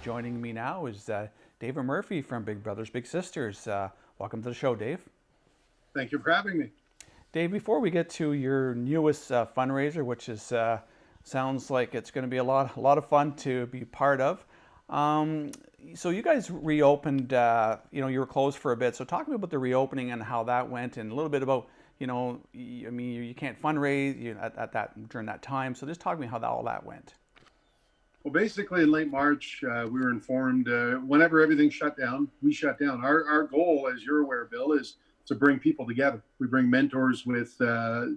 joining me now is David Murphy from Big Brothers Big Sisters. Welcome to the show, Dave. Thank you for having me. Dave, before we get to your newest fundraiser, which is sounds like it's going to be a lot of fun to be part of. Um, so you guys reopened. You were closed for a bit. So talk to me about the reopening and how that went, and a little bit about you can't fundraise at that during that time. So just talk to me how all that went. Well, basically in late March, we were informed whenever everything shut down, we shut down. Our goal, as you're aware, Bill, is to bring people together. We bring mentors with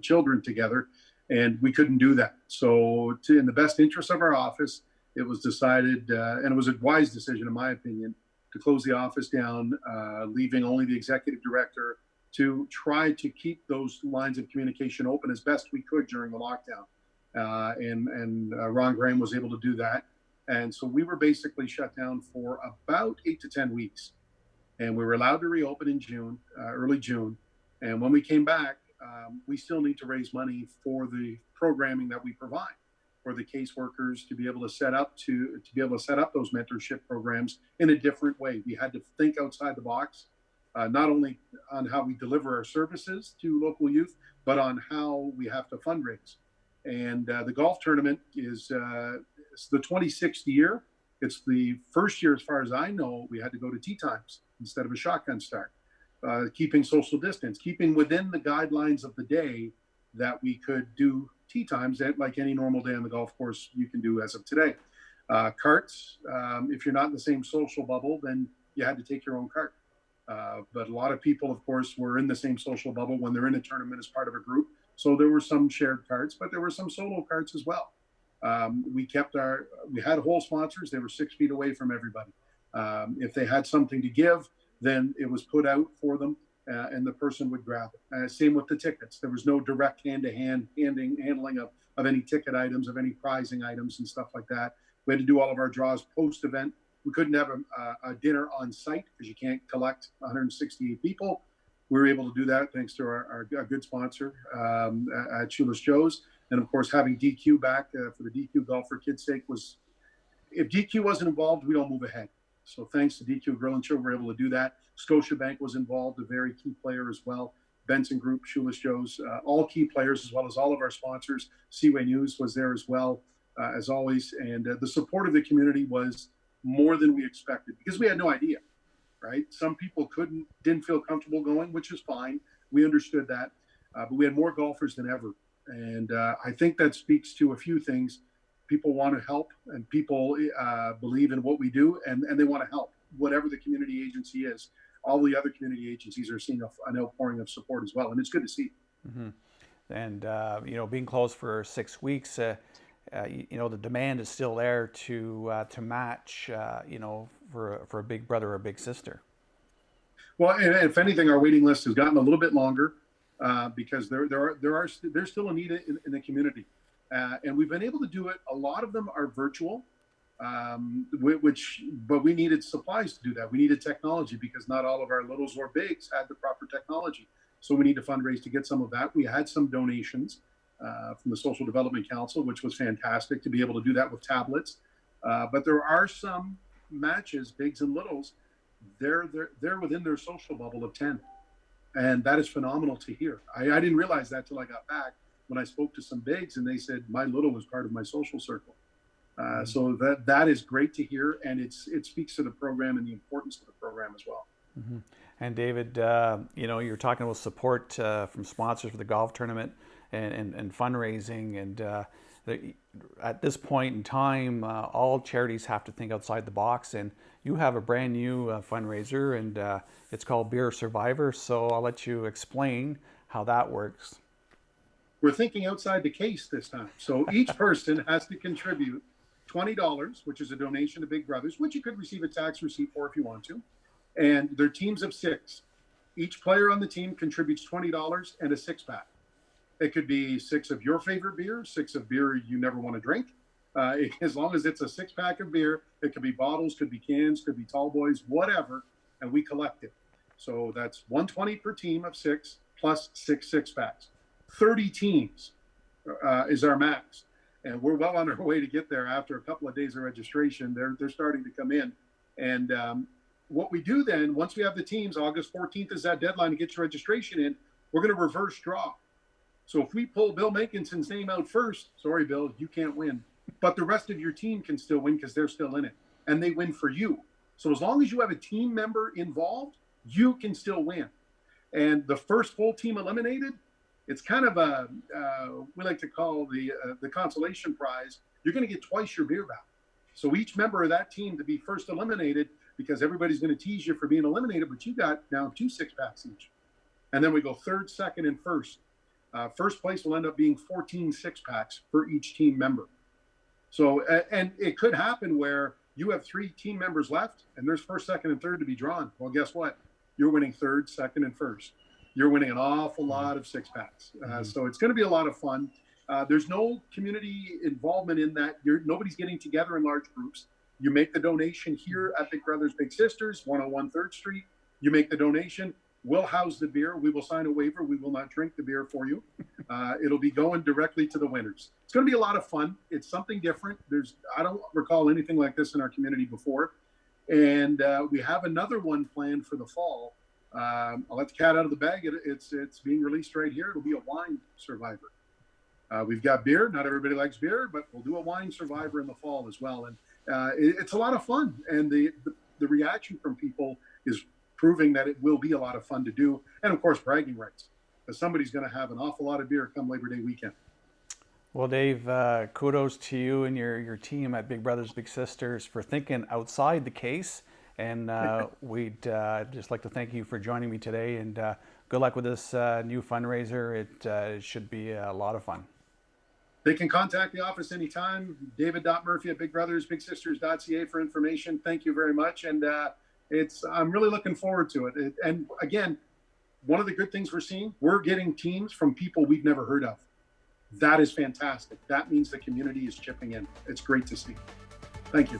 children together, and we couldn't do that. So in the best interest of our office, it was decided, and it was a wise decision, in my opinion, to close the office down, leaving only the executive director to try to keep those lines of communication open as best we could during the lockdown. And Ron Graham was able to do that. And so we were basically shut down for about 8 to 10 weeks. And we were allowed to reopen in June, early June. And when we came back, we still need to raise money for the programming that we provide for the caseworkers to be able to set up those mentorship programs in a different way. We had to think outside the box, not only on how we deliver our services to local youth, but on how we have to fundraise. And the golf tournament is it's the 26th year. It's the first year, as far as I know, we had to go to tee times instead of a shotgun start, keeping social distance, keeping within the guidelines of the day that we could do tee times like any normal day on the golf course you can do as of today. Carts, if you're not in the same social bubble, then you had to take your own cart. But a lot of people, of course, were in the same social bubble when they're in a tournament as part of a group. So there were some shared carts, but there were some solo carts as well. We had whole sponsors. They were 6 feet away from everybody. If they had something to give, then it was put out for them and the person would grab it. Same with the tickets. There was no direct hand-to-hand handling of any ticket items, of any prizing items and stuff like that. We had to do all of our draws post-event. We couldn't have a dinner on site because you can't collect 168 people. We were able to do that thanks to our good sponsor at Shoeless Joe's. And of course, having DQ back for the DQ Golf for Kids' sake if DQ wasn't involved, we don't move ahead. So thanks to DQ Grill and Chill, we're able to do that. Scotiabank was involved, a very key player as well. Benson Group, Shoeless Joe's, all key players, as well as all of our sponsors. Seaway News was there as well, as always. And the support of the community was more than we expected because we had no idea. Right? Some people didn't feel comfortable going, which is fine. We understood that, but we had more golfers than ever. And I think that speaks to a few things. People want to help and people believe in what we do and they want to help, whatever the community agency is. All the other community agencies are seeing an outpouring of support as well. And it's good to see. Mm-hmm. And, being closed for 6 weeks, the demand is still there to match, for a big brother or a big sister. Well, and if anything, our waiting list has gotten a little bit longer because there's still a need in the community, and we've been able to do it. A lot of them are virtual, but we needed supplies to do that. We needed technology because not all of our littles or bigs had the proper technology. So we need to fundraise to get some of that. We had some donations from the Social Development Council, which was fantastic to be able to do that with tablets. But there are some matches, bigs and littles, they're within their social bubble of 10. And that is phenomenal to hear. I didn't realize that till I got back when I spoke to some bigs and they said, my little was part of my social circle. So that is great to hear. And it speaks to the program and the importance of the program as well. Mm-hmm. And David, you're talking about support from sponsors for the golf tournament and fundraising. And at this point in time, all charities have to think outside the box. And you have a brand new fundraiser, and it's called Beer Survivor. So I'll let you explain how that works. We're thinking outside the case this time. So each person has to contribute $20, which is a donation to Big Brothers, which you could receive a tax receipt for if you want to. And they're teams of 6. Each player on the team contributes $20 and a 6-pack. It could be 6 of your favorite beer, 6 of beer you never want to drink. As long as it's a 6-pack of beer, it could be bottles, could be cans, could be tall boys, whatever, and we collect it. So that's $120 per team of 6 plus 6 6-packs. 30 teams is our max. and we're well on our way to get there. After a couple of days of registration, they're starting to come in. And what we do then, once we have the teams, August 14th is that deadline to get your registration in. We're going to reverse draw. So if we pull Bill Mankinson's name out first, sorry, Bill, you can't win. But the rest of your team can still win because they're still in it, and they win for you. So as long as you have a team member involved, you can still win. And the first full team eliminated, it's kind of a we like to call the consolation prize. You're going to get twice your beer back. So each member of that team to be first eliminated, because everybody's going to tease you for being eliminated, but you got now 2 6-packs each. And then we go third, second, and first. First place will end up being 14 6-packs for each team member. So, and it could happen where you have 3 team members left and there's first, second, and third to be drawn. Well, guess what? You're winning third, second, and first. You're winning an awful lot of 6-packs. So it's going to be a lot of fun. There's no community involvement in that. Nobody's getting together in large groups. You make the donation here at Big Brothers Big Sisters, 101 3rd Street. You make the donation. We'll house the beer. We will sign a waiver. We will not drink the beer for you. It'll be going directly to the winners. It's going to be a lot of fun. It's something different. I don't recall anything like this in our community before. And we have another one planned for the fall. I'll let the cat out of the bag. It's being released right here. It'll be a wine survivor. We've got beer. Not everybody likes beer, but we'll do a wine survivor in the fall as well. And it's a lot of fun. And the reaction from people is proving that it will be a lot of fun to do. And of course, bragging rights, because somebody's going to have an awful lot of beer come Labor Day weekend. Well, Dave, kudos to you and your team at Big Brothers Big Sisters for thinking outside the case. And we'd just like to thank you for joining me today. And good luck with this new fundraiser. It should be a lot of fun. They can contact the office anytime. David.Murphy@BigBrothersBigSisters.ca for information. Thank you very much. And I'm really looking forward to it. And again, one of the good things we're seeing, we're getting teams from people we've never heard of. That is fantastic. That means the community is chipping in. It's great to see. Thank you.